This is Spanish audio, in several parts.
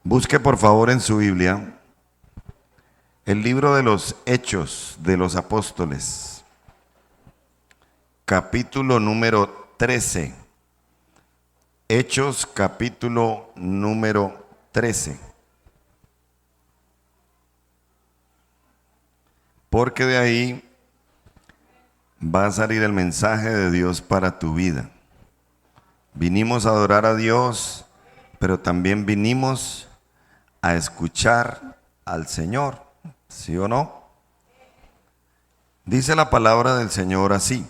Busque por favor en su Biblia el libro de los Hechos de los Apóstoles, capítulo número 13. Hechos capítulo número 13. Porque de ahí va a salir el mensaje de Dios para tu vida. Vinimos a adorar a Dios, pero también vinimos a escuchar al Señor, ¿sí o no? Dice la palabra del Señor así: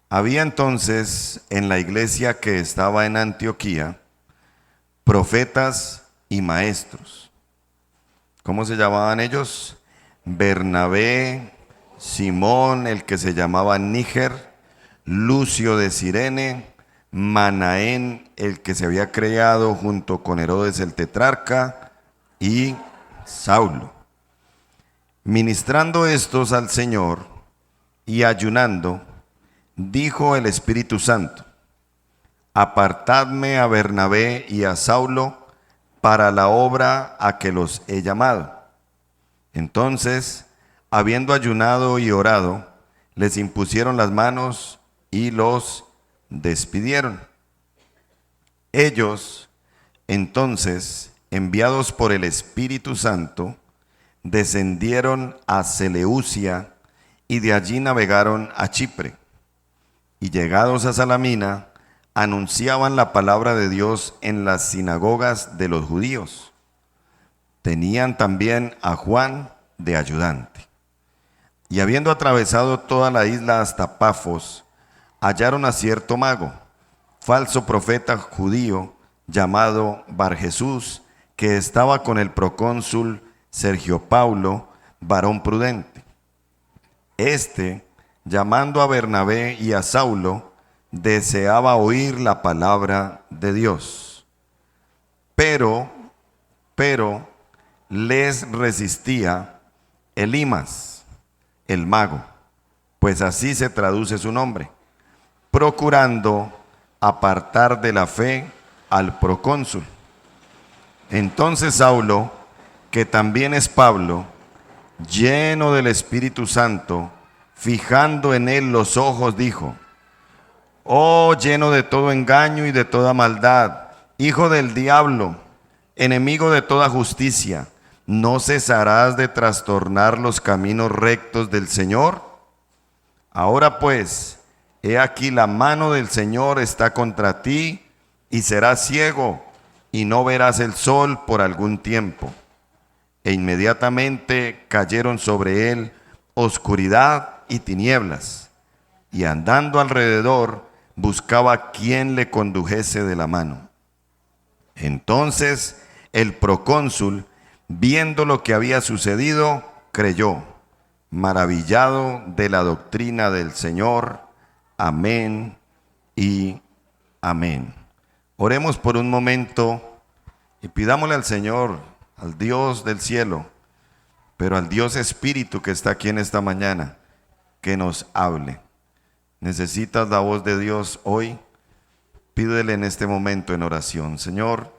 había entonces en la iglesia que estaba en Antioquía profetas y maestros. ¿Cómo se llamaban ellos? Bernabé, Simón, el que se llamaba Níger, Lucio de Cirene, Manaén, el que se había creado junto con Herodes el tetrarca, y Saulo. Ministrando estos al Señor y ayunando, dijo el Espíritu Santo: apartadme a Bernabé y a Saulo para la obra a que los he llamado. Entonces, habiendo ayunado y orado, les impusieron las manos y los despidieron. Ellos, entonces, enviados por el Espíritu Santo, descendieron a Seleucia y de allí navegaron a Chipre. Y llegados a Salamina, anunciaban la palabra de Dios en las sinagogas de los judíos. Tenían también a Juan de ayudante. Y habiendo atravesado toda la isla hasta Pafos, hallaron a cierto mago, falso profeta judío, llamado Barjesús, que estaba con el procónsul Sergio Paulo, varón prudente. Este, llamando a Bernabé y a Saulo, deseaba oír la palabra de Dios. Pero les resistía Elimas, el mago, pues así se traduce su nombre, procurando apartar de la fe al procónsul. Entonces Saulo, que también es Pablo, lleno del Espíritu Santo, fijando en él los ojos, dijo: oh, lleno de todo engaño y de toda maldad, hijo del diablo, enemigo de toda justicia, ¿no cesarás de trastornar los caminos rectos del Señor? Ahora pues, he aquí la mano del Señor está contra ti, y serás ciego, y no verás el sol por algún tiempo. E inmediatamente cayeron sobre él oscuridad y tinieblas, y andando alrededor buscaba quien le condujese de la mano. Entonces el procónsul, viendo lo que había sucedido, creyó, maravillado de la doctrina del Señor. Amén y amén. Oremos por un momento y pidámosle al Señor, al Dios del cielo, pero al Dios Espíritu que está aquí en esta mañana, que nos hable. ¿Necesitas la voz de Dios hoy? Pídele en este momento en oración: Señor,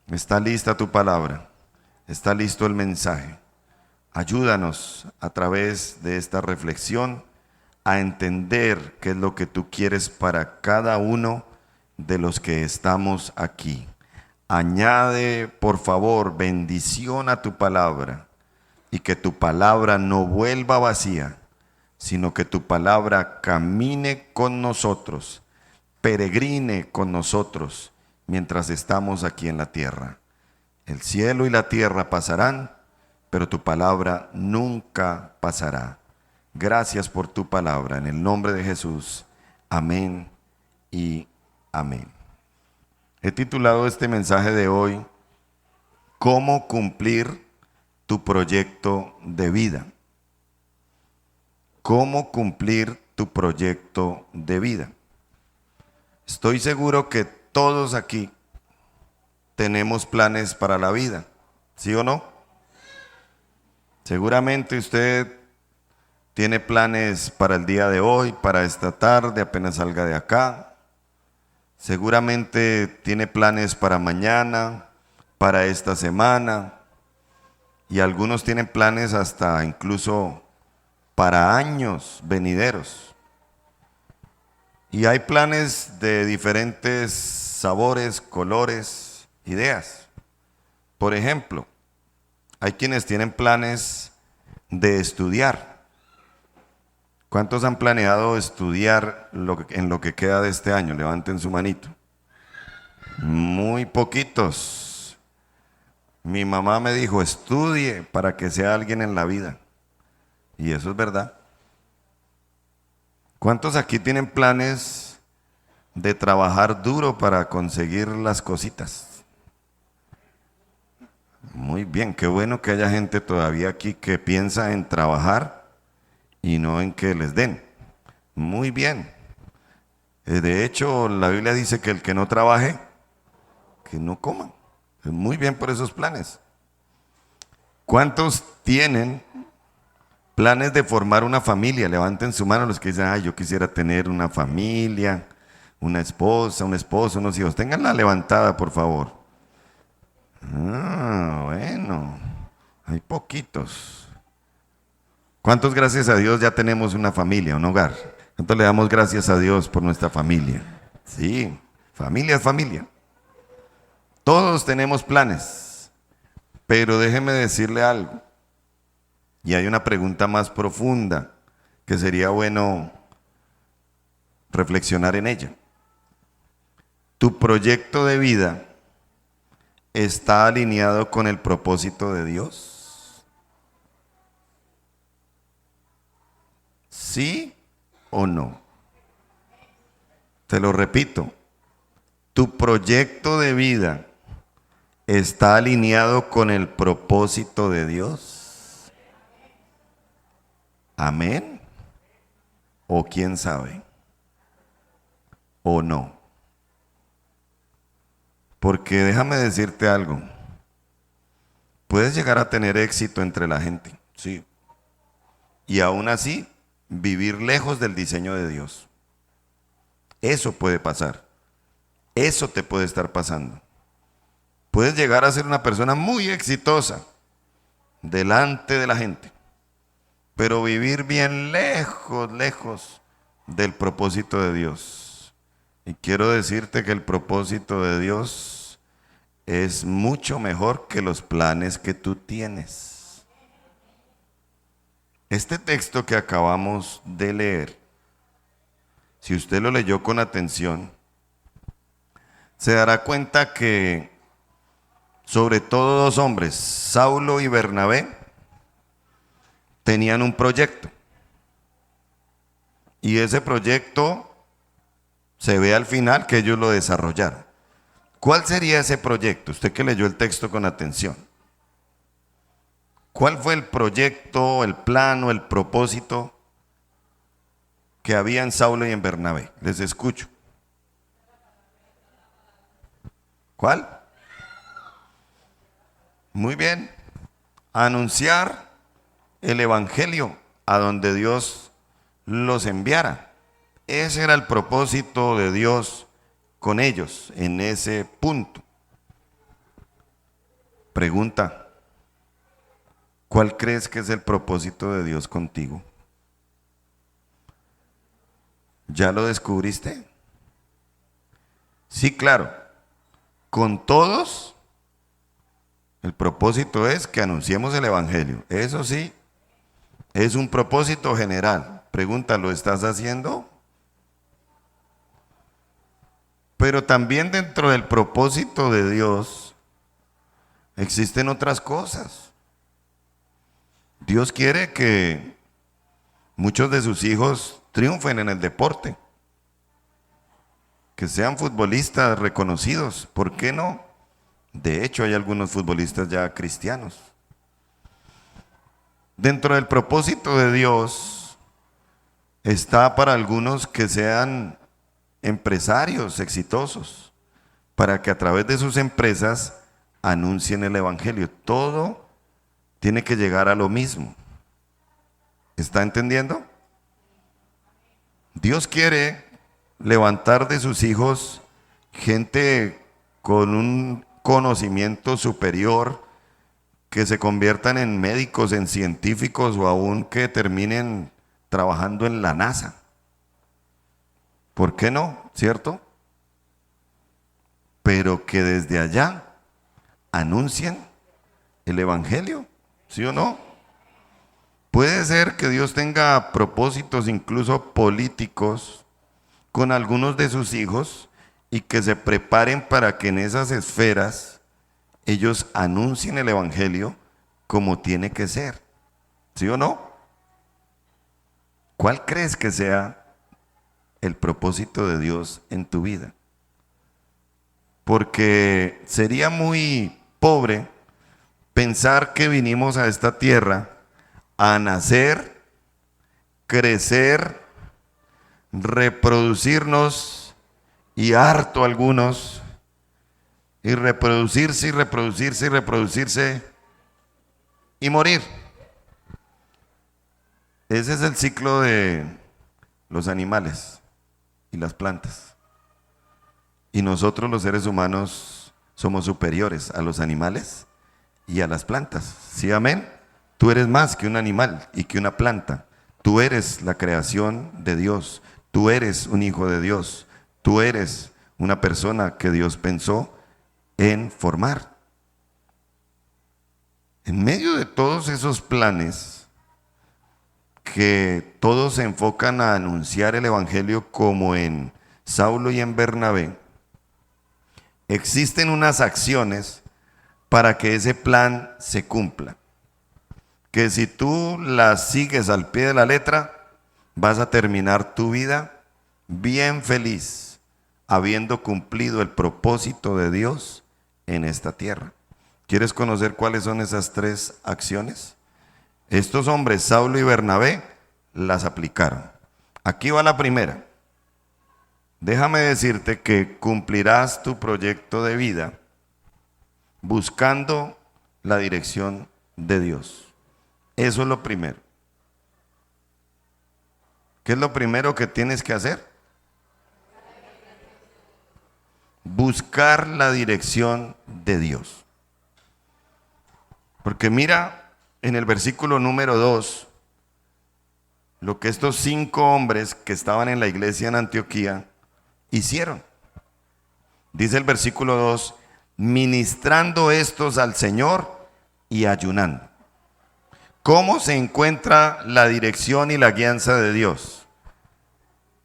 está lista tu palabra, está listo el mensaje. Ayúdanos a través de esta reflexión a entender qué es lo que tú quieres para cada uno de los que estamos aquí. Añade, por favor, bendición a tu palabra, y que tu palabra no vuelva vacía, sino que tu palabra camine con nosotros, peregrine con nosotros mientras estamos aquí en la tierra. El cielo y la tierra pasarán, pero tu palabra nunca pasará. Gracias por tu palabra, en el nombre de Jesús. Amén y amén. He titulado este mensaje de hoy: ¿cómo cumplir tu proyecto de vida? ¿Cómo cumplir tu proyecto de vida? Estoy seguro que todos aquí tenemos planes para la vida, ¿sí o no? Seguramente usted tiene planes para el día de hoy, para esta tarde, apenas salga de acá. Seguramente tiene planes para mañana, para esta semana, y algunos tienen planes hasta incluso para años venideros. Y hay planes de diferentes sabores, colores, ideas. Por ejemplo, hay quienes tienen planes de estudiar. ¿Cuántos han planeado estudiar en lo que queda de este año? Levanten su manito. Muy poquitos. Mi mamá me dijo, estudie para que sea alguien en la vida. Y eso es verdad. ¿Cuántos aquí tienen planes de trabajar duro para conseguir las cositas? Muy bien, qué bueno que haya gente todavía aquí que piensa en trabajar y no en que les den. Muy bien. De hecho, la Biblia dice que el que no trabaje, que no coma. Muy bien por esos planes. ¿Cuántos tienen planes de formar una familia? Levanten su mano los que dicen, ay, yo quisiera tener una familia, una esposa, un esposo, unos hijos. Ténganla levantada, por favor. Bueno, hay poquitos. ¿Cuántos, gracias a Dios, ya tenemos una familia, un hogar? ¿Cuántos le damos gracias a Dios por nuestra familia? Sí, familia es familia. Todos tenemos planes, pero déjeme decirle algo. Y hay una pregunta más profunda que sería bueno reflexionar en ella. ¿Tu proyecto de vida está alineado con el propósito de Dios? ¿Sí o no? Te lo repito. ¿Tu proyecto de vida está alineado con el propósito de Dios? ¿Amén? ¿O quién sabe? ¿O no? Porque déjame decirte algo. Puedes llegar a tener éxito entre la gente, sí. Y aún así, vivir lejos del diseño de Dios. Eso puede pasar. Eso te puede estar pasando. Puedes llegar a ser una persona muy exitosa delante de la gente, pero vivir bien lejos, lejos del propósito de Dios. Y quiero decirte que el propósito de Dios es mucho mejor que los planes que tú tienes. Este texto que acabamos de leer, si usted lo leyó con atención, se dará cuenta que sobre todo dos hombres, Saulo y Bernabé, tenían un proyecto. Y ese proyecto se ve al final que ellos lo desarrollaron. ¿Cuál sería ese proyecto? Usted que leyó el texto con atención. ¿Cuál fue el proyecto, el plan o el propósito que había en Saulo y en Bernabé? Les escucho. ¿Cuál? Muy bien. Anunciar el evangelio a donde Dios los enviara. Ese era el propósito de Dios con ellos en ese punto. Pregunta: ¿cuál crees que es el propósito de Dios contigo? ¿Ya lo descubriste? Sí, claro. Con todos, el propósito es que anunciemos el evangelio. Eso sí, es un propósito general. Pregunta: ¿lo estás haciendo? Pero también dentro del propósito de Dios existen otras cosas. Dios quiere que muchos de sus hijos triunfen en el deporte, que sean futbolistas reconocidos. ¿Por qué no? De hecho, hay algunos futbolistas ya cristianos. Dentro del propósito de Dios está para algunos que sean empresarios exitosos, para que a través de sus empresas anuncien el evangelio. Todo tiene que llegar a lo mismo. ¿Está entendiendo? Dios quiere levantar de sus hijos gente con un conocimiento superior, que se conviertan en médicos, en científicos o aún que terminen trabajando en la NASA. ¿Por qué no? ¿Cierto? Pero que desde allá anuncien el Evangelio, ¿sí o no? Puede ser que Dios tenga propósitos incluso políticos con algunos de sus hijos y que se preparen para que en esas esferas ellos anuncien el Evangelio como tiene que ser, ¿sí o no? ¿Cuál crees que sea el propósito de Dios en tu vida? Porque sería muy pobre pensar que vinimos a esta tierra a nacer, crecer, reproducirnos y harto algunos, y reproducirse y reproducirse y reproducirse y morir. Ese es el ciclo de los animales y las plantas. Y nosotros los seres humanos somos superiores a los animales y a las plantas. ¿Sí, amén? Tú eres más que un animal y que una planta. Tú eres la creación de Dios. Tú eres un hijo de Dios. Tú eres una persona que Dios pensó en formar. En medio de todos esos planes, que todos se enfocan a anunciar el Evangelio como en Saulo y en Bernabé, existen unas acciones para que ese plan se cumpla. Que si tú las sigues al pie de la letra, vas a terminar tu vida bien feliz, habiendo cumplido el propósito de Dios en esta tierra. ¿Quieres conocer cuáles son esas 3 acciones? Estos hombres, Saulo y Bernabé, las aplicaron. Aquí va la primera. Déjame decirte que cumplirás tu proyecto de vida buscando la dirección de Dios. Eso es lo primero. ¿Qué es lo primero que tienes que hacer? Buscar la dirección de Dios. Porque mira en el versículo número 2, lo que estos 5 hombres que estaban en la iglesia en Antioquía hicieron. Dice el versículo 2, ministrando estos al Señor y ayunando. ¿Cómo se encuentra la dirección y la guianza de Dios?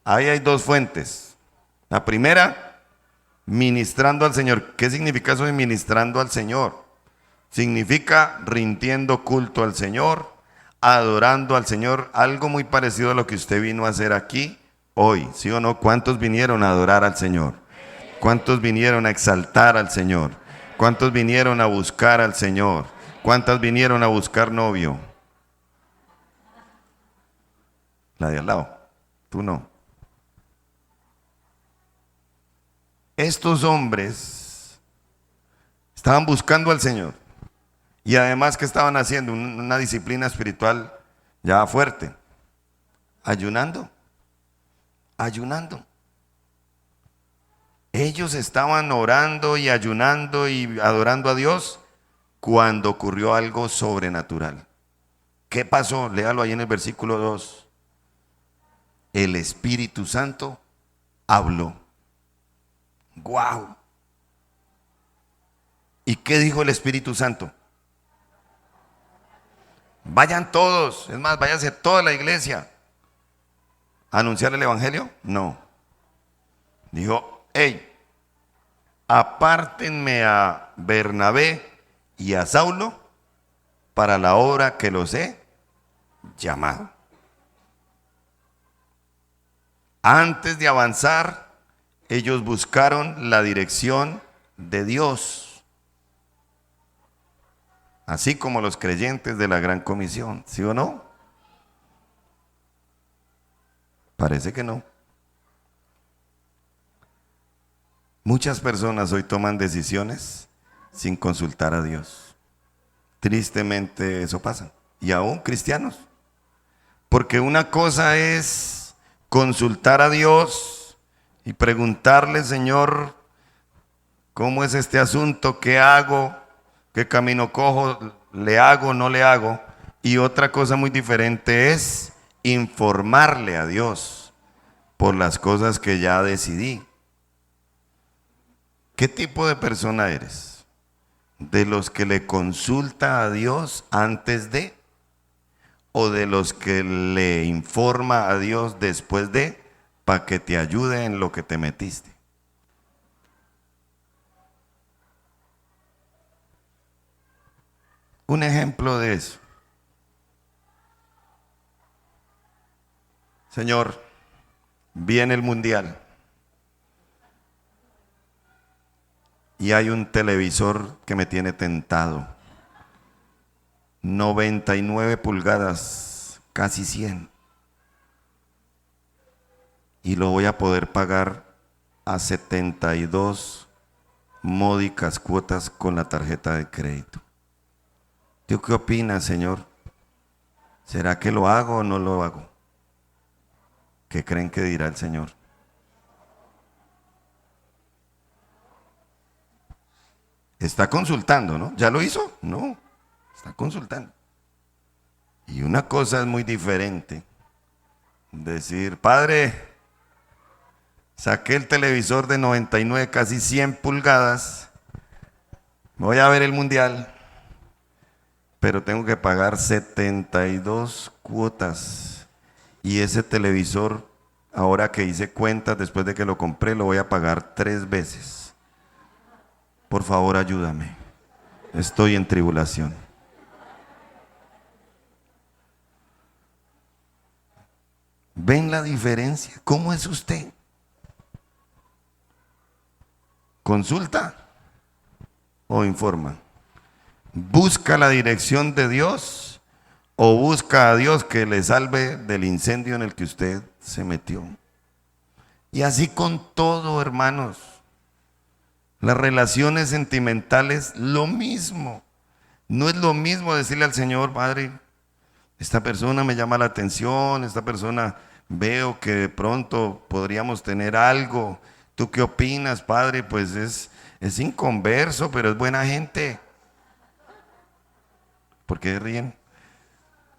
Ahí hay 2 fuentes. La primera, ministrando al Señor. ¿Qué significa eso de ministrando al Señor? Significa rindiendo culto al Señor, adorando al Señor, algo muy parecido a lo que usted vino a hacer aquí hoy, ¿sí o no? ¿Cuántos vinieron a adorar al Señor? ¿Cuántos vinieron a exaltar al Señor? ¿Cuántos vinieron a buscar al Señor? ¿Cuántas vinieron a buscar novio? La de al lado, tú no. Estos hombres estaban buscando al Señor y además que estaban haciendo una disciplina espiritual ya fuerte, ayunando. Ellos estaban orando y ayunando y adorando a Dios cuando ocurrió algo sobrenatural. ¿Qué pasó? Léalo ahí en el versículo 2. El Espíritu Santo habló. ¡Guau! ¿Y qué dijo el Espíritu Santo? Vayan todos, es más, váyase toda la iglesia a anunciar el Evangelio. No. Dijo, hey, apártenme a Bernabé y a Saulo para la obra que los he llamado. Antes de avanzar, ellos buscaron la dirección de Dios, así como los creyentes de la Gran Comisión, ¿sí o no? Parece que no. Muchas personas hoy toman decisiones sin consultar a Dios. Tristemente eso pasa, y aún cristianos. Porque una cosa es consultar a Dios y preguntarle, Señor, ¿Cómo es este asunto? ¿Qué hago? ¿Qué camino cojo? ¿Le hago? ¿No le hago? Y otra cosa muy diferente es informarle a Dios por las cosas que ya decidí. ¿Qué tipo de persona eres? ¿De los que le consulta a Dios antes de? ¿O de los que le informa a Dios después de, para que te ayude en lo que te metiste? Un ejemplo de eso. Señor, viene el mundial y hay un televisor que me tiene tentado. 99 pulgadas, casi 100. Y lo voy a poder pagar a 72 módicas cuotas con la tarjeta de crédito. ¿Tú qué opinas, Señor? ¿Será que lo hago o no lo hago? ¿Qué creen que dirá el Señor? Está consultando, ¿no? ¿Ya lo hizo? No, está consultando. Y una cosa es muy diferente. Decir, Padre, saqué el televisor de 99, casi 100 pulgadas, voy a ver el mundial, pero tengo que pagar 72 cuotas. Y ese televisor, ahora que hice cuentas, después de que lo compré, lo voy a pagar 3 veces. Por favor, ayúdame. Estoy en tribulación. ¿Ven la diferencia? ¿Cómo es usted? ¿Consulta o informa? ¿Busca la dirección de Dios o busca a Dios que le salve del incendio en el que usted se metió? Y así con todo, hermanos. Las relaciones sentimentales, lo mismo. No es lo mismo decirle al Señor, Padre, esta persona me llama la atención, esta persona veo que de pronto podríamos tener algo. ¿Tú qué opinas, Padre? Pues es inconverso, pero es buena gente. ¿Por qué ríen?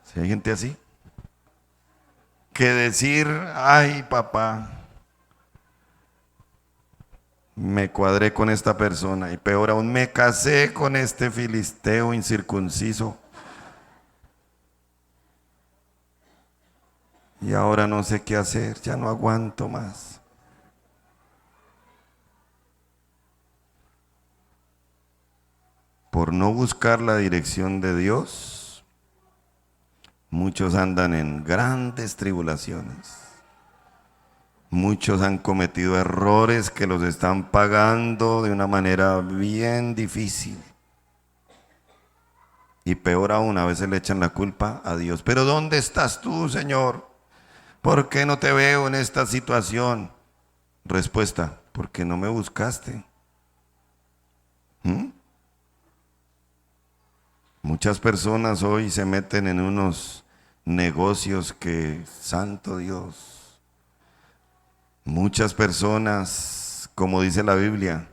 Si hay gente así. Que decir, ay, papá, me cuadré con esta persona y peor aún me casé con este filisteo incircunciso. Y ahora no sé qué hacer, ya no aguanto más. Por no buscar la dirección de Dios, muchos andan en grandes tribulaciones. Muchos han cometido errores que los están pagando de una manera bien difícil. Y peor aún, a veces le echan la culpa a Dios. Pero ¿dónde estás tú, Señor? ¿Por qué no te veo en esta situación? Respuesta, porque no me buscaste. Muchas personas hoy se meten en unos negocios que, santo Dios, muchas personas, como dice la Biblia,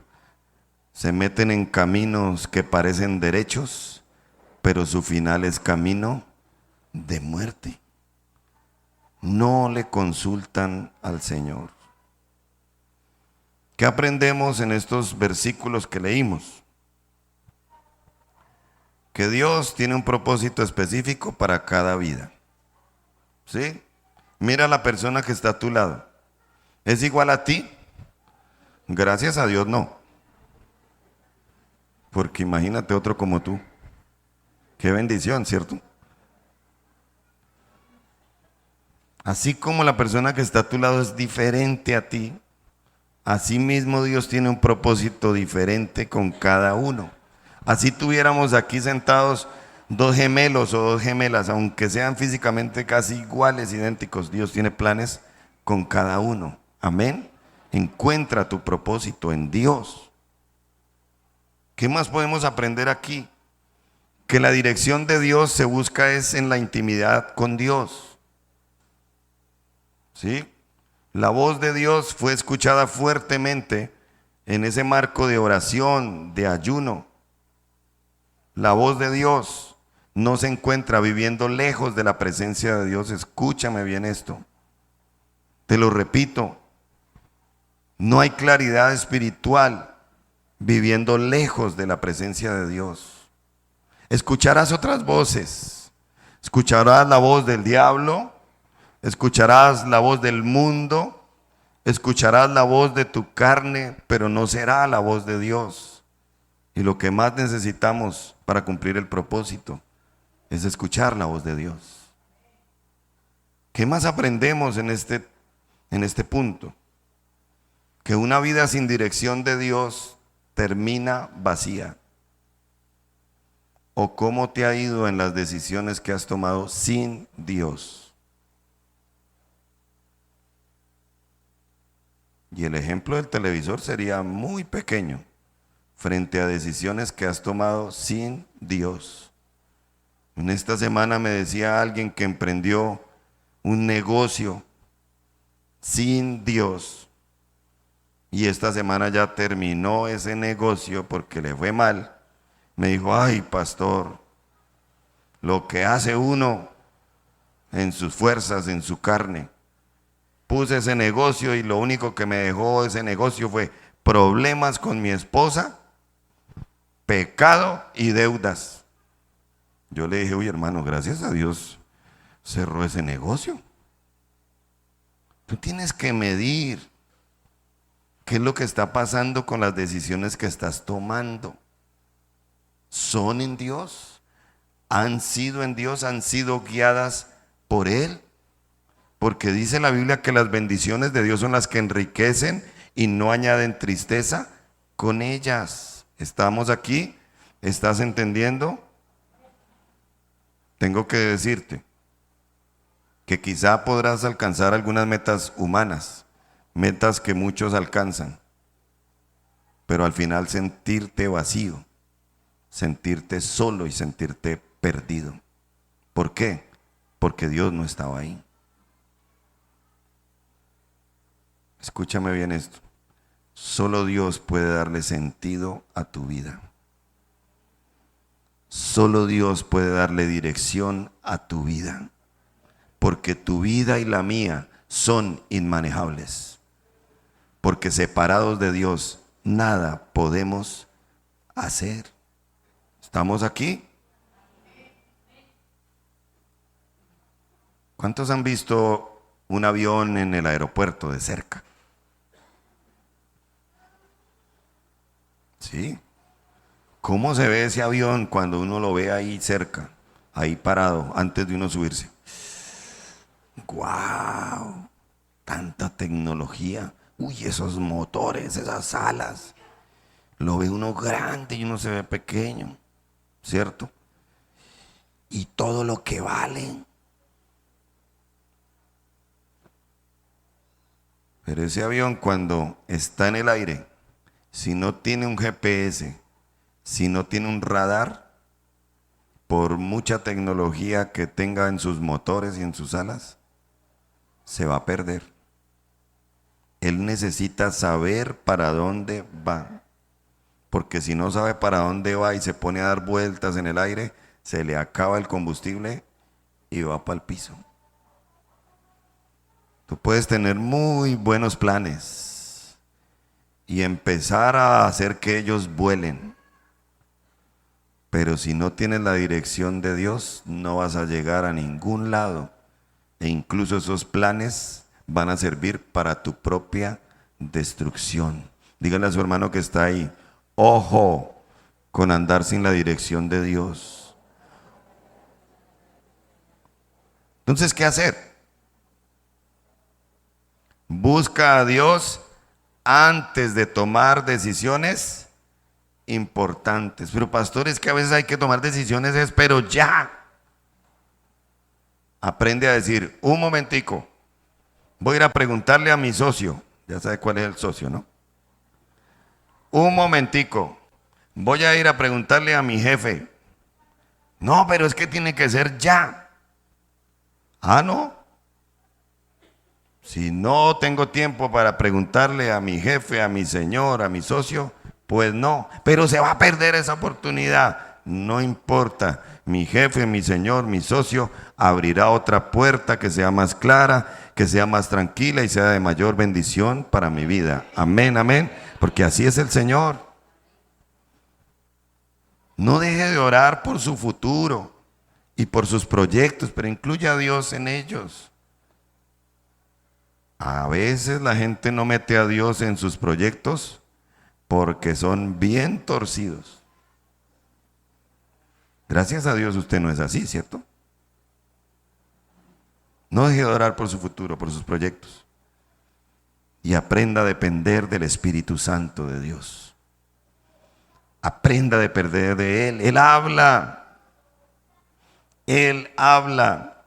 se meten en caminos que parecen derechos, pero su final es camino de muerte. No le consultan al Señor. ¿Qué aprendemos en estos versículos que leímos? Que Dios tiene un propósito específico para cada vida. ¿Sí? Mira a la persona que está a tu lado. ¿Es igual a ti? Gracias a Dios no. Porque imagínate otro como tú. Qué bendición, ¿cierto? Así como la persona que está a tu lado es diferente a ti, así mismo Dios tiene un propósito diferente con cada uno. Así tuviéramos aquí sentados 2 gemelos o 2 gemelas, aunque sean físicamente casi iguales, idénticos, Dios tiene planes con cada uno. Amén. Encuentra tu propósito en Dios. ¿Qué más podemos aprender aquí? Que la dirección de Dios se busca es en la intimidad con Dios. ¿Sí? La voz de Dios fue escuchada fuertemente en ese marco de oración, de ayuno. La voz de Dios no se encuentra viviendo lejos de la presencia de Dios. Escúchame bien esto. Te lo repito. No hay claridad espiritual viviendo lejos de la presencia de Dios. Escucharás otras voces. Escucharás la voz del diablo. Escucharás la voz del mundo. Escucharás la voz de tu carne, pero no será la voz de Dios. Y lo que más necesitamos para cumplir el propósito es escuchar la voz de Dios. ¿Qué más aprendemos en este punto? Que una vida sin dirección de Dios termina vacía. ¿O cómo te ha ido en las decisiones que has tomado sin Dios? Y el ejemplo del televisor sería muy pequeño frente a decisiones que has tomado sin Dios. En esta semana me decía alguien que emprendió un negocio sin Dios. Y esta semana ya terminó ese negocio porque le fue mal. Me dijo, ay, pastor, lo que hace uno en sus fuerzas, en su carne. Puse ese negocio y lo único que me dejó ese negocio fue problemas con mi esposa, pecado y deudas. Yo le dije, uy, hermano, gracias a Dios cerró ese negocio. Tú tienes que medir qué es lo que está pasando con las decisiones que estás tomando. ¿Son en Dios? ¿Han sido en Dios? ¿Han sido guiadas por Él? Porque dice la Biblia que las bendiciones de Dios son las que enriquecen y no añaden tristeza con ellas. ¿Estamos aquí? ¿Estás entendiendo? Tengo que decirte que quizá podrás alcanzar algunas metas humanas, metas que muchos alcanzan, pero al final sentirte vacío, sentirte solo y sentirte perdido. ¿Por qué? Porque Dios no estaba ahí. Escúchame bien esto. Solo Dios puede darle sentido a tu vida. Solo Dios puede darle dirección a tu vida. Porque tu vida y la mía son inmanejables. Porque separados de Dios, nada podemos hacer. ¿Estamos aquí? ¿Cuántos han visto un avión en el aeropuerto de cerca? Sí. ¿Cómo se ve ese avión cuando uno lo ve ahí cerca, ahí parado, antes de uno subirse? ¡Guau! Tanta tecnología. Uy, esos motores, esas alas. Lo ve uno grande y uno se ve pequeño, ¿cierto? Y todo lo que vale. Pero ese avión cuando está en el aire, si no tiene un GPS, si no tiene un radar, por mucha tecnología que tenga en sus motores y en sus alas, se va a perder. Él necesita saber para dónde va, porque si no sabe para dónde va y se pone a dar vueltas en el aire, se le acaba el combustible y va para el piso. Tú puedes tener muy buenos planes y empezar a hacer que ellos vuelen, pero si no tienes la dirección de Dios, no vas a llegar a ningún lado. E incluso esos planes van a servir para tu propia destrucción. Dígale a su hermano que está ahí, ojo con andar sin la dirección de Dios. Entonces, ¿qué hacer? Busca a Dios antes de tomar decisiones importantes. Pero pastor, es que a veces hay que tomar decisiones, pero ya. Aprende a decir, un momentico, voy a ir a preguntarle a mi socio. Ya sabe cuál es el socio, ¿no? Un momentico, voy a ir a preguntarle a mi jefe. No, pero es que tiene que ser ya. Ah, no. Si no tengo tiempo para preguntarle a mi jefe, a mi señor, a mi socio, pues no. Pero se va a perder esa oportunidad. No importa. Mi jefe, mi señor, mi socio abrirá otra puerta que sea más clara, que sea más tranquila y sea de mayor bendición para mi vida. Amén, amén. Porque así es el Señor. No deje de orar por su futuro y por sus proyectos, pero incluya a Dios en ellos. A veces la gente no mete a Dios en sus proyectos porque son bien torcidos. Gracias a Dios usted no es así, ¿cierto? No deje de orar por su futuro, por sus proyectos. Y aprenda a depender del Espíritu Santo de Dios. Aprenda a depender de Él. Él habla. Él habla.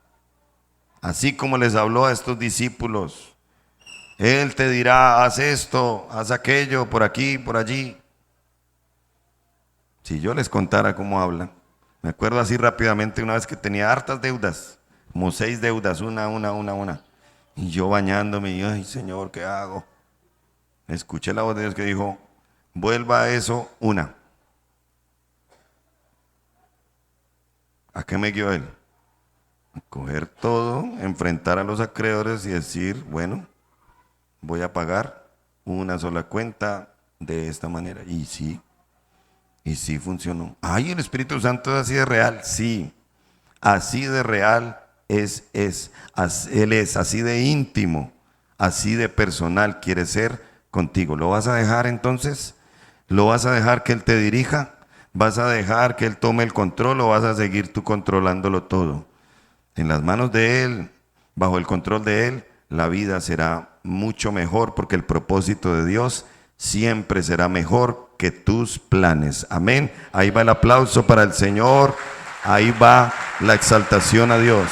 Así como les habló a estos discípulos. Él te dirá, haz esto, haz aquello, por aquí, por allí. Si yo les contara cómo habla. Me acuerdo así rápidamente una vez que tenía hartas deudas. Como 6 deudas, una. Y yo bañándome y, ay Señor, ¿qué hago? Escuché la voz de Dios que dijo, vuelva a eso una. ¿A qué me guió Él? A coger todo, enfrentar a los acreedores y decir, bueno, voy a pagar una sola cuenta de esta manera. Y sí funcionó. Ay, el Espíritu Santo es así de real. Sí, así de real Él es así de íntimo, así de personal quiere ser contigo. ¿Lo vas a dejar entonces? ¿Lo vas a dejar que Él te dirija? ¿Vas a dejar que Él tome el control o vas a seguir tú controlándolo todo? En las manos de Él, bajo el control de Él, la vida será mucho mejor porque el propósito de Dios siempre será mejor que tus planes. Amén. Ahí va el aplauso para el Señor. Ahí va la exaltación a Dios.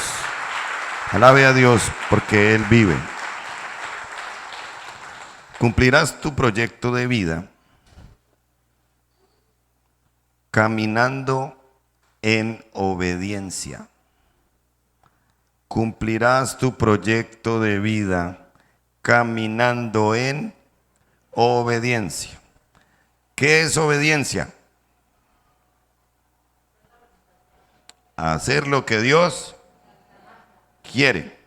Alabe a Dios porque Él vive. Cumplirás tu proyecto de vida caminando en obediencia. Cumplirás tu proyecto de vida caminando en obediencia. ¿Qué es obediencia? Hacer lo que Dios quiere.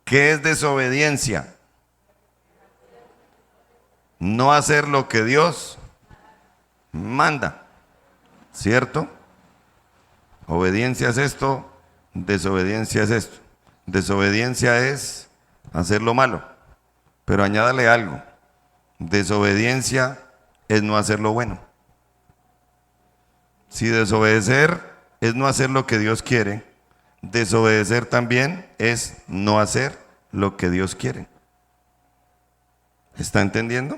¿Qué es desobediencia? No hacer lo que Dios manda. ¿Cierto? Obediencia es esto, desobediencia es esto. Desobediencia es hacer lo malo, pero añádale algo. Desobediencia es no hacer lo bueno. Si desobedecer es no hacer lo que Dios quiere, desobedecer también es no hacer lo que Dios quiere. ¿Está entendiendo?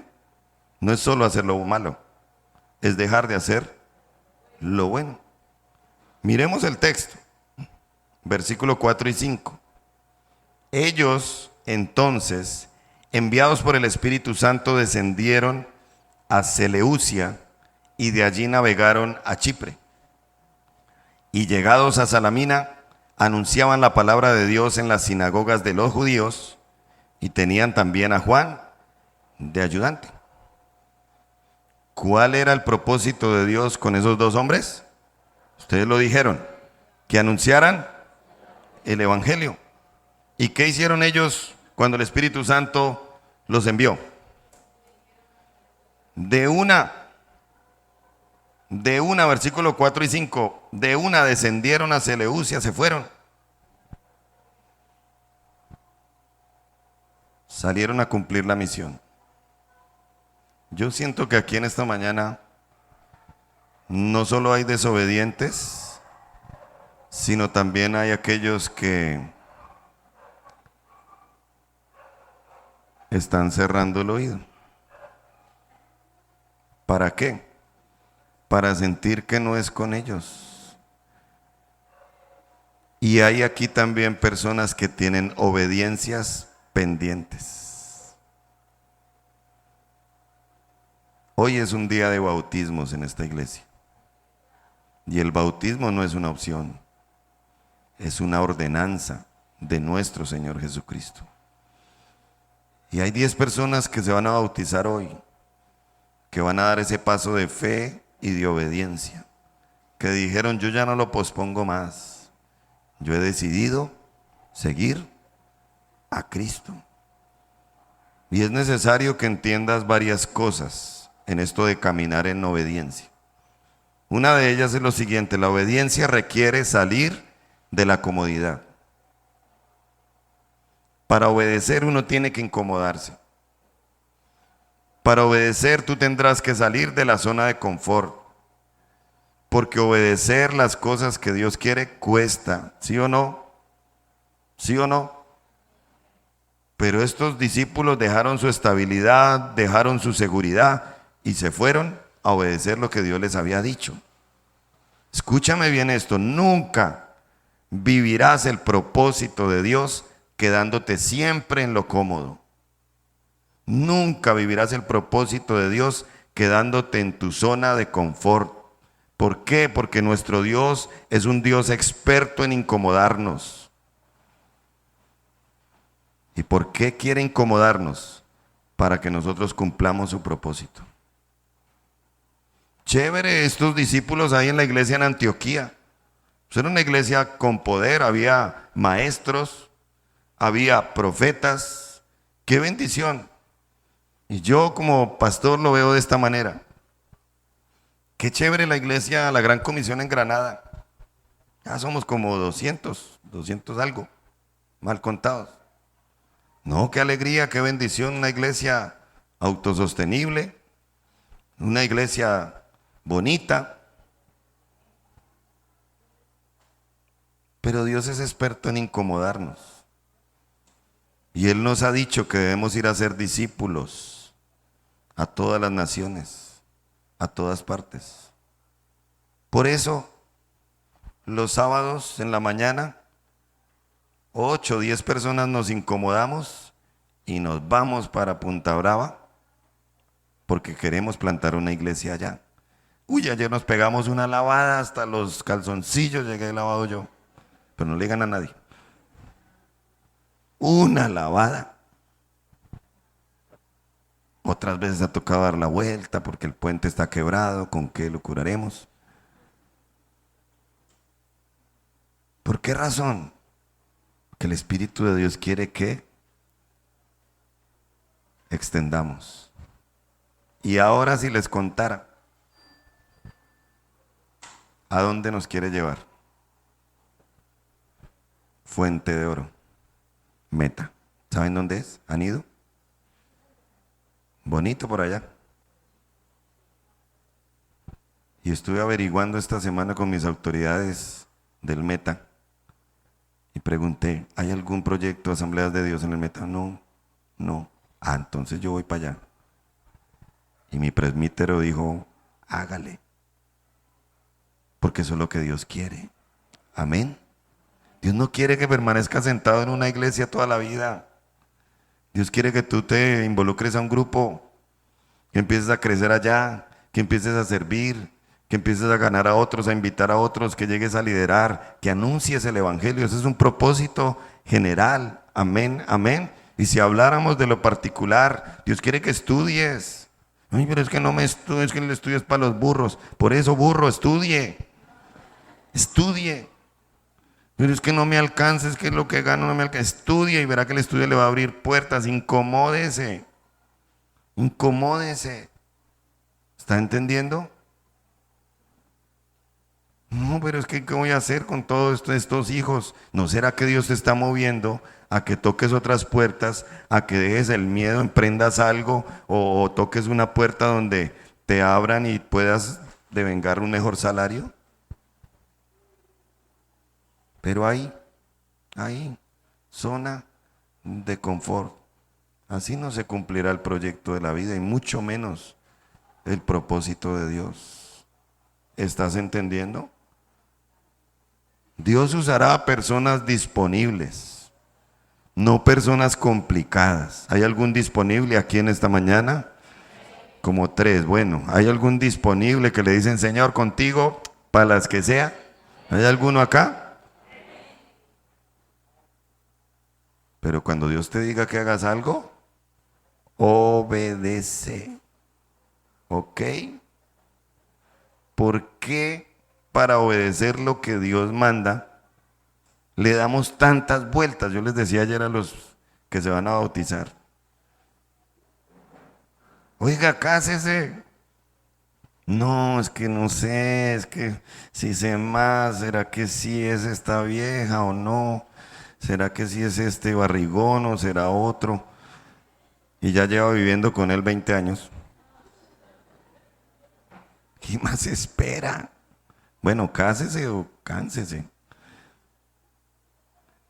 No es solo hacer lo malo, es dejar de hacer lo bueno. Miremos el texto, versículos 4 y 5. Ellos entonces, enviados por el Espíritu Santo, descendieron a Seleucia y de allí navegaron a Chipre. Y llegados a Salamina, anunciaban la palabra de Dios en las sinagogas de los judíos y tenían también a Juan de ayudante. ¿Cuál era el propósito de Dios con esos dos hombres? Ustedes lo dijeron, que anunciaran el Evangelio. ¿Y qué hicieron ellos cuando el Espíritu Santo los envió? De una, versículo 4 y 5, de una descendieron a Seleucia, se fueron. Salieron a cumplir la misión. Yo siento que aquí en esta mañana no solo hay desobedientes, sino también hay aquellos que están cerrando el oído. ¿Para qué? Para sentir que no es con ellos. Y hay aquí también personas que tienen obediencias pendientes. Hoy es un día de bautismos en esta iglesia. Y el bautismo no es una opción, es una ordenanza de nuestro Señor Jesucristo. Y hay 10 personas que se van a bautizar hoy, que van a dar ese paso de fe y de obediencia, que dijeron: yo ya no lo pospongo más, yo he decidido seguir a Cristo. Y es necesario que entiendas varias cosas en esto de caminar en obediencia. Una de ellas es lo siguiente: la obediencia requiere salir de la comodidad. Para obedecer uno tiene que incomodarse. Para obedecer tú tendrás que salir de la zona de confort, porque obedecer las cosas que Dios quiere cuesta, ¿sí o no? ¿Sí o no? Pero estos discípulos dejaron su estabilidad, dejaron su seguridad y se fueron a obedecer lo que Dios les había dicho. Escúchame bien esto: nunca vivirás el propósito de Dios quedándote siempre en lo cómodo. Nunca vivirás el propósito de Dios quedándote en tu zona de confort. ¿Por qué? Porque nuestro Dios es un Dios experto en incomodarnos. ¿Y por qué quiere incomodarnos? Para que nosotros cumplamos su propósito. Chévere estos discípulos ahí en la iglesia en Antioquía. Era una iglesia con poder, había maestros, había profetas. ¡Qué bendición! Y yo como pastor lo veo de esta manera. Qué chévere la iglesia, la Gran Comisión en Granada. Ya somos como 200 algo, mal contados. No, qué alegría, qué bendición, una iglesia autosostenible, una iglesia bonita. Pero Dios es experto en incomodarnos. Y Él nos ha dicho que debemos ir a ser discípulos a todas las naciones, a todas partes. Por eso, los sábados en la mañana, 8 o 10 personas nos incomodamos y nos vamos para Punta Brava porque queremos plantar una iglesia allá. Uy, ayer nos pegamos una lavada, hasta los calzoncillos llegué lavado yo, pero no le digan a nadie. Una lavada. Otras veces ha tocado dar la vuelta porque el puente está quebrado. ¿Con qué lo curaremos? ¿Por qué razón? Que el Espíritu de Dios quiere que extendamos. Y ahora, si les contara a dónde nos quiere llevar: Fuente de Oro, Meta. ¿Saben dónde es? ¿Han ido? Bonito por allá. Y estuve averiguando esta semana con mis autoridades del Meta y pregunté: ¿hay algún proyecto de Asambleas de Dios en el Meta? No. Ah, entonces yo voy para allá. Y mi presbítero dijo: hágale, porque eso es lo que Dios quiere. Amén. Dios no quiere que permanezcas sentado en una iglesia toda la vida. Dios quiere que tú te involucres a un grupo, que empieces a crecer allá, que empieces a servir, que empieces a ganar a otros, a invitar a otros, que llegues a liderar, que anuncies el evangelio. Ese es un propósito general. Amén, amén. Y si habláramos de lo particular, Dios quiere que estudies. Ay, pero es que no me estudio, es que el estudio es para los burros. Por eso, burro, estudie. Estudie. Pero es que no me alcanza, es que lo que gano no me alcanza. Estudie y verá que el estudio le va a abrir puertas. Incomódese. Incomódese. ¿Está entendiendo? No, pero es que ¿qué voy a hacer con todos estos hijos? ¿No será que Dios te está moviendo a que toques otras puertas, a que dejes el miedo, emprendas algo o toques una puerta donde te abran y puedas devengar un mejor salario? Pero hay zona de confort. Así no se cumplirá el proyecto de la vida y mucho menos el propósito de Dios. ¿Estás entendiendo? Dios usará a personas disponibles, no personas complicadas. ¿Hay algún disponible aquí en esta mañana? Como 3. Bueno, ¿hay algún disponible que le dicen: Señor, contigo, para las que sea? ¿Hay alguno acá? Pero cuando Dios te diga que hagas algo, Obedece. ¿Ok? ¿Por qué para obedecer lo que Dios manda le damos tantas vueltas? Yo les decía ayer a los que se van a bautizar. Oiga, cásese. No, es que no sé, es que si sé más, ¿será que sí es esta vieja o no? ¿Será que sí es este barrigón o será otro? Y ya lleva viviendo con él 20 años. ¿Qué más espera? Bueno, cásese o cánsese.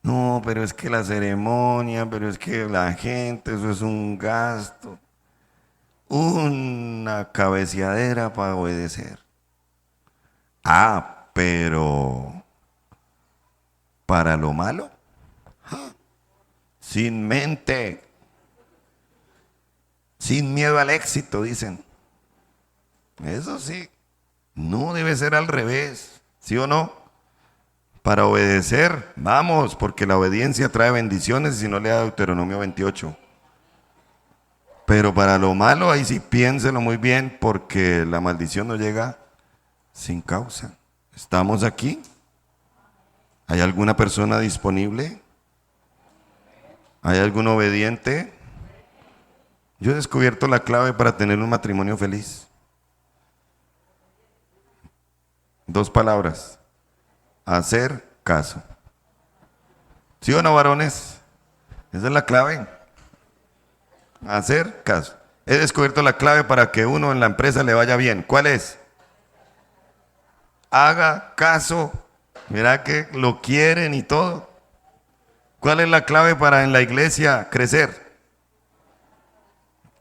No, pero es que la ceremonia, pero es que la gente, eso es un gasto. Una cabeceadera para obedecer. Ah, pero para lo malo, sin mente, sin miedo al éxito, dicen. Eso sí, no debe ser al revés, ¿sí o no? Para obedecer, vamos, porque la obediencia trae bendiciones, si no lea Deuteronomio 28. Pero para lo malo, ahí sí piénselo muy bien, porque la maldición no llega sin causa. ¿Estamos aquí? ¿Hay alguna persona disponible? ¿Hay algún obediente? Yo he descubierto la clave para tener un matrimonio feliz. 2 palabras. Hacer caso. ¿Sí o no, varones? Esa es la clave. Hacer caso. He descubierto la clave para que uno en la empresa le vaya bien. ¿Cuál es? Haga caso. Mira que lo quieren y todo. ¿Cuál es la clave para en la iglesia crecer?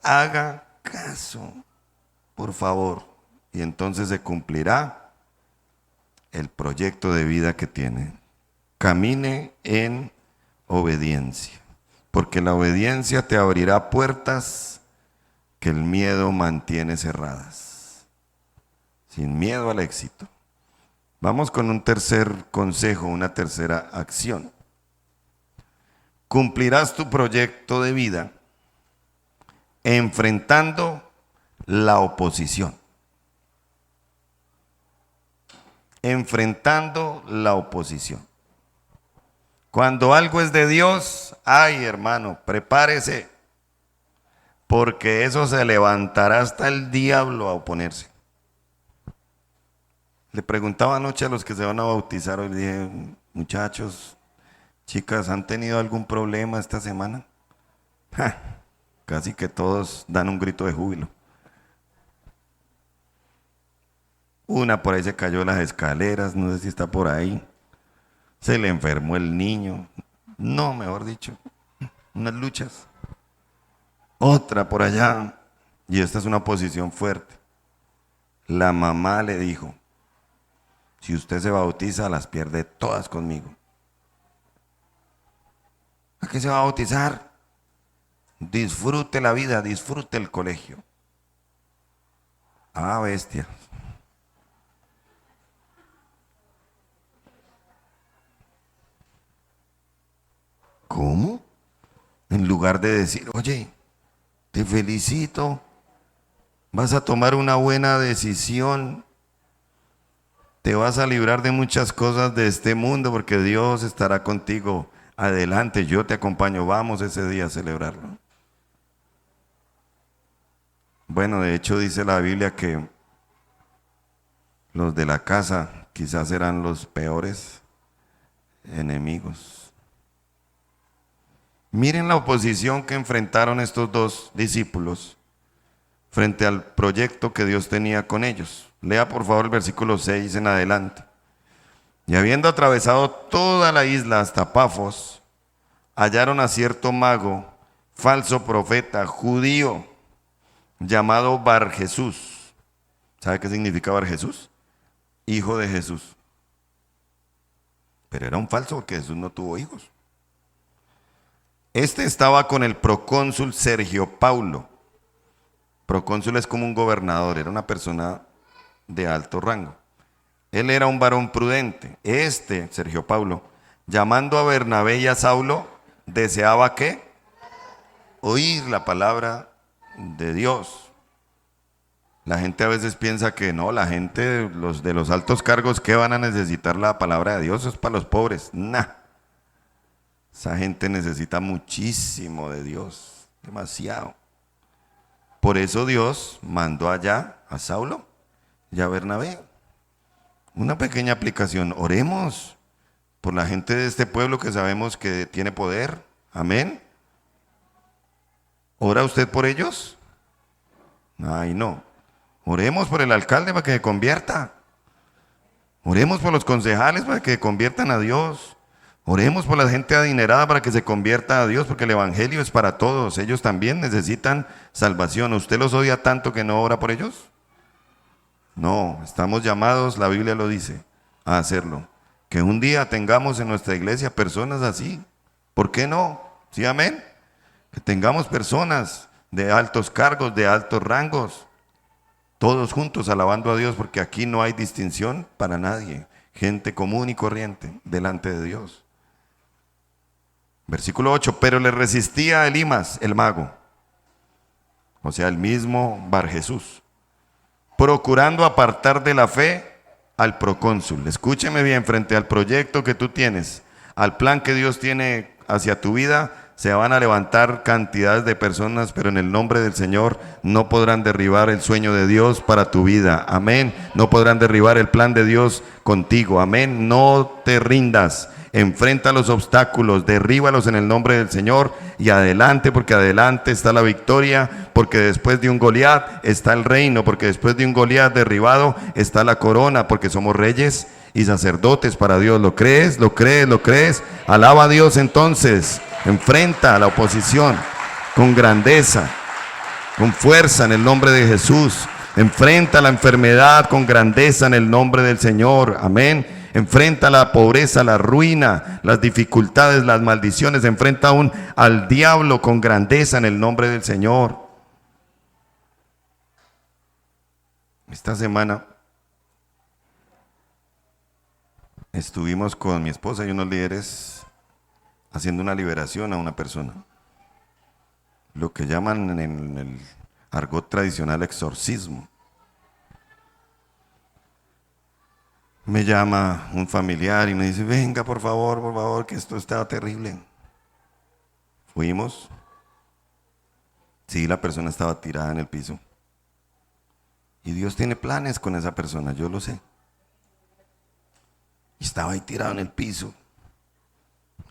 Haga caso, por favor. Y entonces se cumplirá el proyecto de vida que tiene. Camine en obediencia, porque la obediencia te abrirá puertas que el miedo mantiene cerradas. Sin miedo al éxito. Vamos con un tercer consejo, una tercera acción. Cumplirás tu proyecto de vida enfrentando la oposición. Enfrentando la oposición. Cuando algo es de Dios, ay hermano, prepárese, porque eso se levantará hasta el diablo a oponerse. Le preguntaba anoche a los que se van a bautizar, hoy le dije, muchachos, chicas, ¿han tenido algún problema esta semana? Ja, casi que todos dan un grito de júbilo. Una por ahí se cayó de las escaleras, no sé si está por ahí. Se le enfermó el niño. No, mejor dicho, unas luchas. Otra por allá. Y esta es una posición fuerte. La mamá le dijo, si usted se bautiza, las pierde todas conmigo. ¿A qué se va a bautizar? Disfrute la vida, disfrute el colegio. Ah, bestia. ¿Cómo? En lugar de decir, oye, te felicito, vas a tomar una buena decisión, te vas a librar de muchas cosas de este mundo porque Dios estará contigo. Adelante, yo te acompaño, vamos ese día a celebrarlo. Bueno, de hecho dice la Biblia que los de la casa quizás eran los peores enemigos. Miren la oposición que enfrentaron estos dos discípulos frente al proyecto que Dios tenía con ellos. Lea por favor el versículo 6 en adelante. Y habiendo atravesado toda la isla hasta Pafos, hallaron a cierto mago, falso profeta, judío, llamado Bar Jesús. ¿Sabe qué significa Bar Jesús? Hijo de Jesús. Pero era un falso porque Jesús no tuvo hijos. Este estaba con el procónsul Sergio Paulo. Procónsul es como un gobernador, era una persona de alto rango. Él era un varón prudente. Sergio Paulo, llamando a Bernabé y a Saulo, deseaba ¿qué? Oír la palabra de Dios. La gente a veces piensa que no, la gente, los de los altos cargos, ¿qué van a necesitar la palabra de Dios? Eso es para los pobres. Nah. Esa gente necesita muchísimo de Dios, demasiado. Por eso Dios mandó allá a Saulo y a Bernabé. Una pequeña aplicación. Oremos por la gente de este pueblo que sabemos que tiene poder. Amén. ¿Ora usted por ellos? Ay, no. Oremos por el alcalde para que se convierta. Oremos por los concejales para que se conviertan a Dios. Oremos por la gente adinerada para que se convierta a Dios, porque el evangelio es para todos. Ellos también necesitan salvación. ¿Usted los odia tanto que no ora por ellos? No, estamos llamados, la Biblia lo dice, a hacerlo. Que un día tengamos en nuestra iglesia personas así. ¿Por qué no? ¿Sí, amén? Que tengamos personas de altos cargos, de altos rangos, todos juntos alabando a Dios, porque aquí no hay distinción para nadie. Gente común y corriente delante de Dios. Versículo 8, pero le resistía Elimas, el mago, o sea, el mismo Bar Jesús, procurando apartar de la fe al procónsul. Escúcheme bien, frente al proyecto que tú tienes, al plan que Dios tiene hacia tu vida, se van a levantar cantidades de personas, pero en el nombre del Señor no podrán derribar el sueño de Dios para tu vida. Amén. No podrán derribar el plan de Dios contigo. Amén. No te rindas. Enfrenta los obstáculos, derríbalos en el nombre del Señor y adelante, porque adelante está la victoria, porque después de un Goliat está el reino, porque después de un Goliat derribado está la corona, porque somos reyes y sacerdotes para Dios. ¿Lo crees? ¿Lo crees? ¿Lo crees? Alaba a Dios entonces. Enfrenta a la oposición con grandeza, con fuerza en el nombre de Jesús. Enfrenta la enfermedad con grandeza en el nombre del Señor. Amén. Enfrenta la pobreza, la ruina, las dificultades, las maldiciones. Enfrenta aún al diablo con grandeza en el nombre del Señor. Esta semana estuvimos con mi esposa y unos líderes haciendo una liberación a una persona. Lo que llaman en el argot tradicional exorcismo. Me llama un familiar y me dice, venga por favor, que esto está terrible. Fuimos. Sí, la persona estaba tirada en el piso. Y Dios tiene planes con esa persona, yo lo sé. Y estaba ahí tirado en el piso.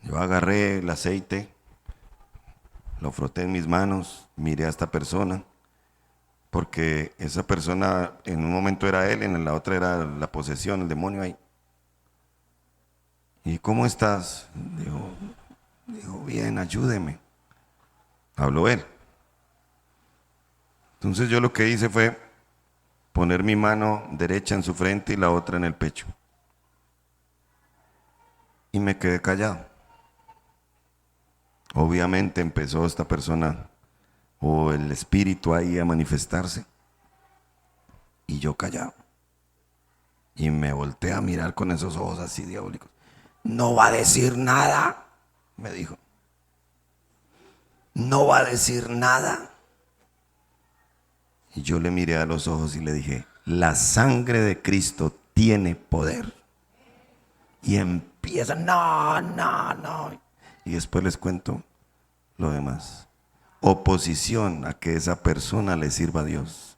Yo agarré el aceite, lo froté en mis manos, miré a esta persona, porque esa persona en un momento era él, en la otra era la posesión, el demonio ahí. ¿Y cómo estás? Dijo, bien, ayúdeme. Habló él. Entonces yo lo que hice fue poner mi mano derecha en su frente y la otra en el pecho. Y me quedé callado. Obviamente empezó esta persona o el espíritu ahí a manifestarse y yo callado. Y me volteé a mirar con esos ojos así diabólicos. No va a decir nada, me dijo. No va a decir nada. Y yo le miré a los ojos y le dije, la sangre de Cristo tiene poder. Y empieza, no. Y después les cuento lo demás. Oposición a que esa persona le sirva a Dios.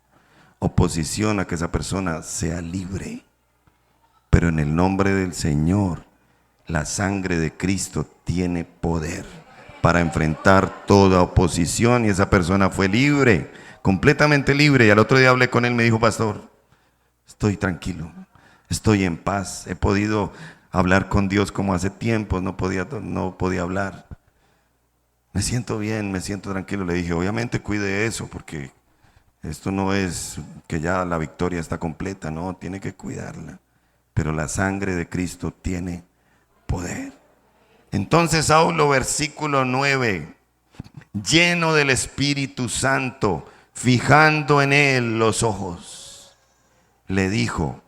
Oposición a que esa persona sea libre. Pero en el nombre del Señor, la sangre de Cristo tiene poder para enfrentar toda oposición. Y esa persona fue libre, completamente libre. Y al otro día hablé con él, me dijo, pastor, estoy tranquilo, estoy en paz. He podido hablar con Dios como hace tiempo no podía hablar. Me siento bien, me siento tranquilo. Le dije, obviamente cuide eso, porque esto no es que ya la victoria está completa, no, tiene que cuidarla. Pero la sangre de Cristo tiene poder. Entonces Saulo, versículo 9, lleno del Espíritu Santo, fijando en él los ojos, le dijo,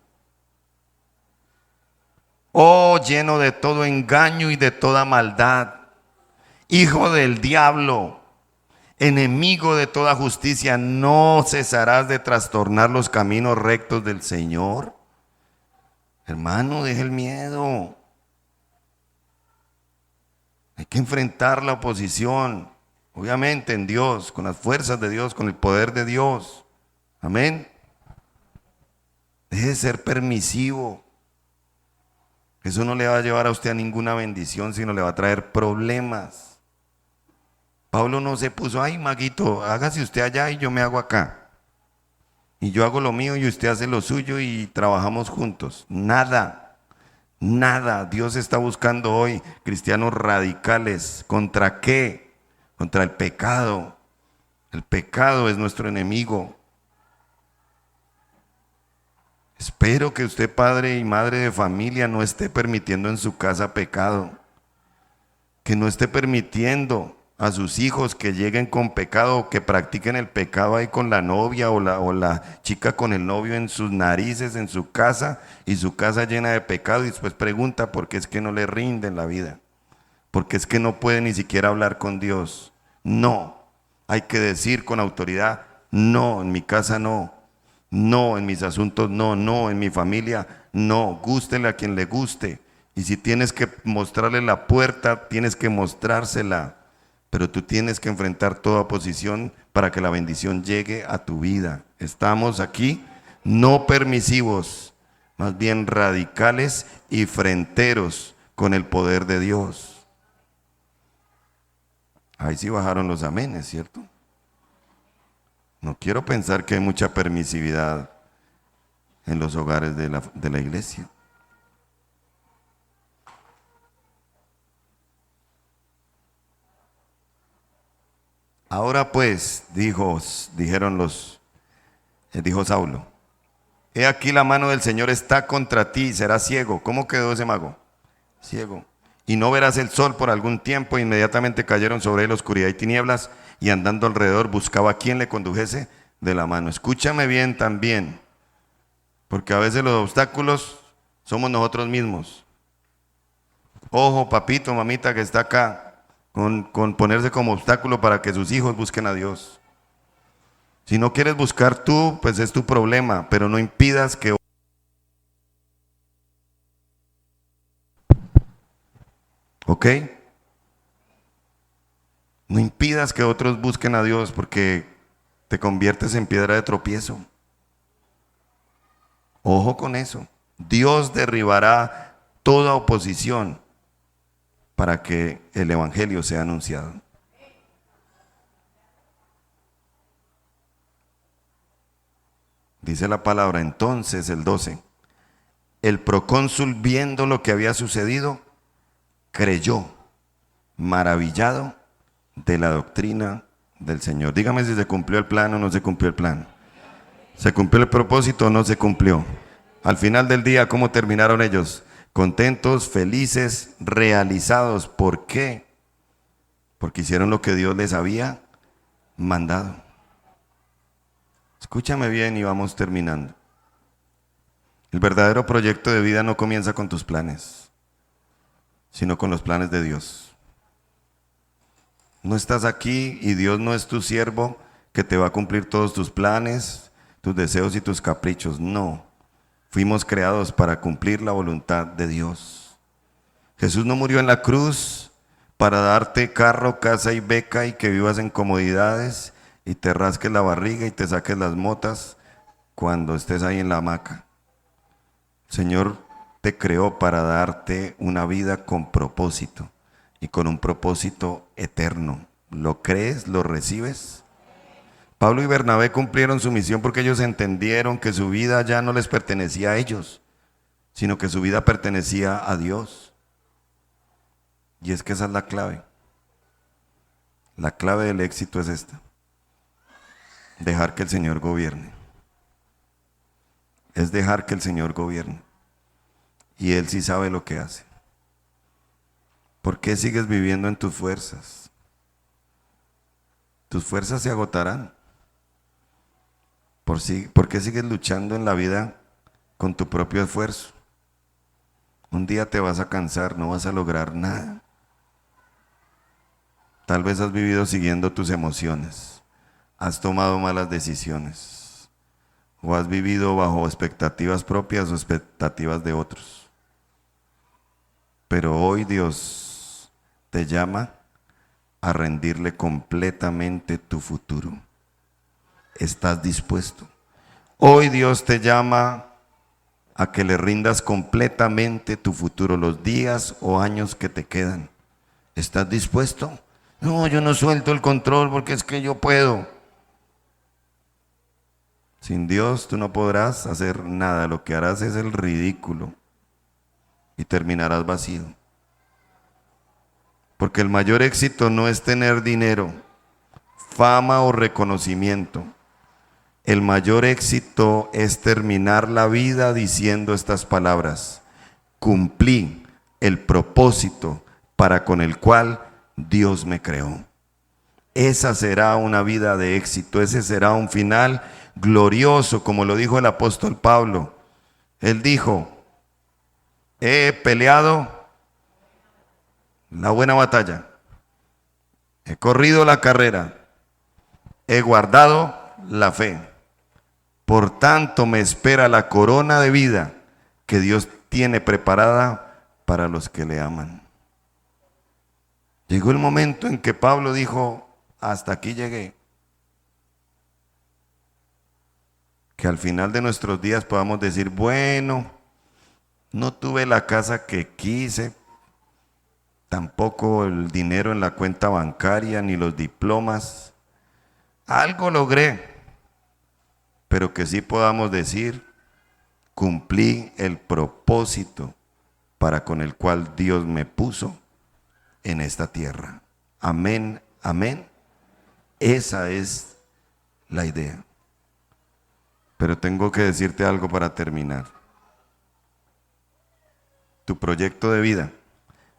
oh, lleno de todo engaño y de toda maldad, hijo del diablo, enemigo de toda justicia, ¿no cesarás de trastornar los caminos rectos del Señor? Hermano, deje el miedo. Hay que enfrentar la oposición, obviamente en Dios, con las fuerzas de Dios, con el poder de Dios. Amén. Deje de ser permisivo. Eso no le va a llevar a usted a ninguna bendición, sino le va a traer problemas. Pablo no se puso, ay, maguito, hágase usted allá y yo me hago acá. Y yo hago lo mío y usted hace lo suyo y trabajamos juntos. Nada, nada. Dios está buscando hoy cristianos radicales. ¿Contra qué? Contra el pecado. El pecado es nuestro enemigo. Espero que usted, padre y madre de familia, no esté permitiendo en su casa pecado. Que no esté permitiendo a sus hijos que lleguen con pecado, que practiquen el pecado ahí con la novia o la chica con el novio en sus narices, en su casa, y su casa llena de pecado, y después pregunta por qué es que no le rinde en la vida, porque es que no puede ni siquiera hablar con Dios. No, hay que decir con autoridad, no, en mi casa no, no, en mis asuntos no, no, en mi familia no, gústele a quien le guste, y si tienes que mostrarle la puerta, tienes que mostrársela. Pero tú tienes que enfrentar toda oposición para que la bendición llegue a tu vida. Estamos aquí no permisivos, más bien radicales y fronteros con el poder de Dios. Ahí sí bajaron los amenes, ¿cierto? No quiero pensar que hay mucha permisividad en los hogares de la iglesia. Ahora pues, dijo Saulo, he aquí la mano del Señor está contra ti y serás ciego. ¿Cómo quedó ese mago? Ciego. Y no verás el sol por algún tiempo. Inmediatamente cayeron sobre él oscuridad y tinieblas, y andando alrededor buscaba a quien le condujese de la mano. Escúchame bien también, porque a veces los obstáculos somos nosotros mismos. Ojo, papito, mamita que está acá, con ponerse como obstáculo para que sus hijos busquen a Dios. Si no quieres buscar tú, pues es tu problema, pero no impidas que... ¿Ok? No impidas que otros busquen a Dios, porque te conviertes en piedra de tropiezo. Ojo con eso. Dios derribará toda oposición para que el evangelio sea anunciado. Dice la palabra, entonces el 12, el procónsul, viendo lo que había sucedido, creyó, maravillado de la doctrina del Señor. Dígame si se cumplió el plan o no se cumplió el plan. ¿Se cumplió el propósito o no se cumplió? Al final del día, ¿cómo terminaron ellos? Contentos, felices, realizados. ¿Por qué? Porque hicieron lo que Dios les había mandado. Escúchame bien y vamos terminando. El verdadero proyecto de vida no comienza con tus planes, sino con los planes de Dios. No estás aquí y Dios no es tu siervo que te va a cumplir todos tus planes, tus deseos y tus caprichos. No, fuimos creados para cumplir la voluntad de Dios. Jesús no murió en la cruz para darte carro, casa y beca y que vivas en comodidades y te rasques la barriga y te saques las motas cuando estés ahí en la hamaca. El Señor te creó para darte una vida con propósito y con un propósito eterno. ¿Lo crees? ¿Lo recibes? Pablo y Bernabé cumplieron su misión porque ellos entendieron que su vida ya no les pertenecía a ellos, sino que su vida pertenecía a Dios. Y es que esa es la clave. La clave del éxito es esta: dejar que el Señor gobierne. Es dejar que el Señor gobierne. Y Él sí sabe lo que hace. ¿Por qué sigues viviendo en tus fuerzas? Tus fuerzas se agotarán. ¿Por qué sigues luchando en la vida con tu propio esfuerzo? Un día te vas a cansar, no vas a lograr nada. Tal vez has vivido siguiendo tus emociones, has tomado malas decisiones o has vivido bajo expectativas propias o expectativas de otros. Pero hoy Dios te llama a rendirle completamente tu futuro. ¿Estás dispuesto? Hoy Dios te llama a que le rindas completamente tu futuro, los días o años que te quedan. ¿Estás dispuesto? No, yo no suelto el control porque es que yo puedo. Sin Dios tú no podrás hacer nada, lo que harás es el ridículo y terminarás vacío. Porque el mayor éxito no es tener dinero, fama o reconocimiento. El mayor éxito es terminar la vida diciendo estas palabras: cumplí el propósito para con el cual Dios me creó. Esa será una vida de éxito, ese será un final glorioso, como lo dijo el apóstol Pablo. Él dijo: he peleado la buena batalla, he corrido la carrera, he guardado la fe. Por tanto me espera la corona de vida que Dios tiene preparada para los que le aman. Llegó el momento en que Pablo dijo: hasta aquí llegué. Que al final de nuestros días podamos decir: bueno, no tuve la casa que quise, tampoco el dinero en la cuenta bancaria, ni los diplomas. Algo logré, pero que sí podamos decir: cumplí el propósito para con el cual Dios me puso en esta tierra. Amén, amén. Esa es la idea. Pero tengo que decirte algo para terminar. Tu proyecto de vida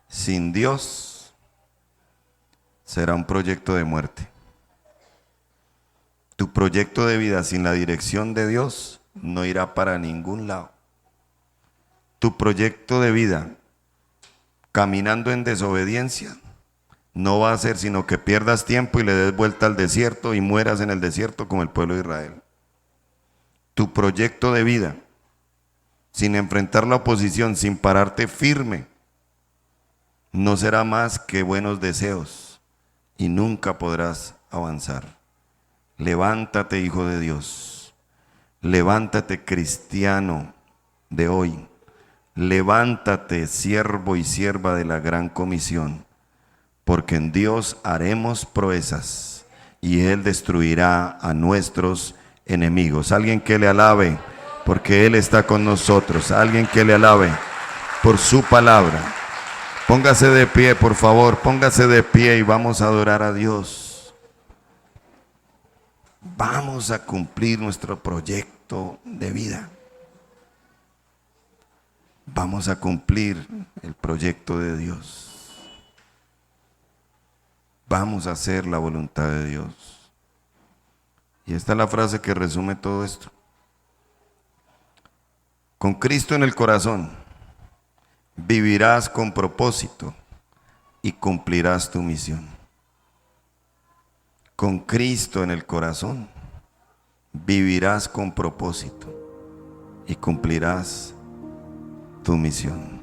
sin Dios será un proyecto de muerte. Tu proyecto de vida sin la dirección de Dios no irá para ningún lado. Tu proyecto de vida caminando en desobediencia no va a ser sino que pierdas tiempo y le des vuelta al desierto y mueras en el desierto como el pueblo de Israel. Tu proyecto de vida sin enfrentar la oposición, sin pararte firme, no será más que buenos deseos y nunca podrás avanzar. Levántate, hijo de Dios. Levántate, cristiano de hoy. Levántate, siervo y sierva de la gran comisión, porque en Dios haremos proezas y Él destruirá a nuestros enemigos. Alguien que le alabe, porque Él está con nosotros. Alguien que le alabe por su palabra. Póngase de pie, por favor, póngase de pie y vamos a adorar a Dios. Vamos a cumplir nuestro proyecto de vida. Vamos a cumplir el proyecto de Dios. Vamos a hacer la voluntad de Dios. Y esta es la frase que resume todo esto. Con Cristo en el corazón, vivirás con propósito y cumplirás tu misión. Con Cristo en el corazón, vivirás con propósito y cumplirás tu misión.